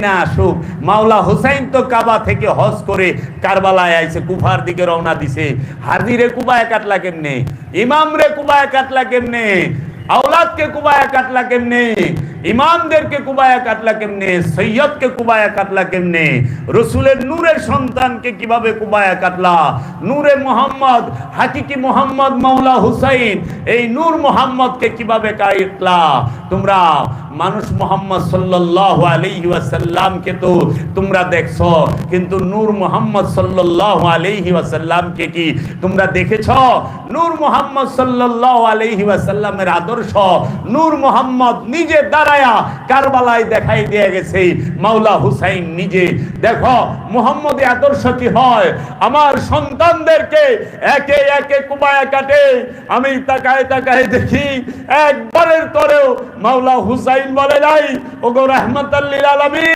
না আসুক, মাওলা হুসাইন তো কাবা থেকে হজ করে কারবালায় আইছে, কুফার দিকে রওনা দিছে। হাজিরে কুবায় কাটলা কেমনে, ইমাম রে কুবায় কাটলা কেমনে, আওলাদকে কুবায়া কাটলা কেমনে, ইমামদেরকে কুবায়া কাটলা কেমনে, সৈয়দকে কুবায়া কাটলা কেমনে, রসুলের নূরের সন্তানকে কিভাবে কুবায়া কাটলা, নূরে মোহাম্মদ, হাকিকি মোহাম্মদ মাওলা হুসাইন, এই নূর মোহাম্মদকে কিভাবে কাটলা। তোমরা মানুষ মোহাম্মদ সাল্লাল্লাহু আলাইহি ওয়াসাল্লামকে তো তোমরা দেখছো, কিন্তু নূর মোহাম্মদ সাল্লাল্লাহু আলাইহি ওয়াসাল্লামকে কি তোমরা দেখেছো? নূর মোহাম্মদ সাল্লাল্লাহু আলাইহি ওয়াসাল্লামের আদর্শ নূর মোহাম্মদ নিজে দাঁড়ায়া কারবালায় দেখাই দিয়ে গেছে, মাওলা হুসাইন নিজে। দেখো মোহাম্মদী আদর্শ কি হয়, আমার সন্তানদেরকে একে একে কুবায়া কাটে, আমি তাকায় তাকায় দেখি একবারের তরেও মাওলা হুসাইন বলে নাই ওগো রাহমাতাল লিল আলামিন।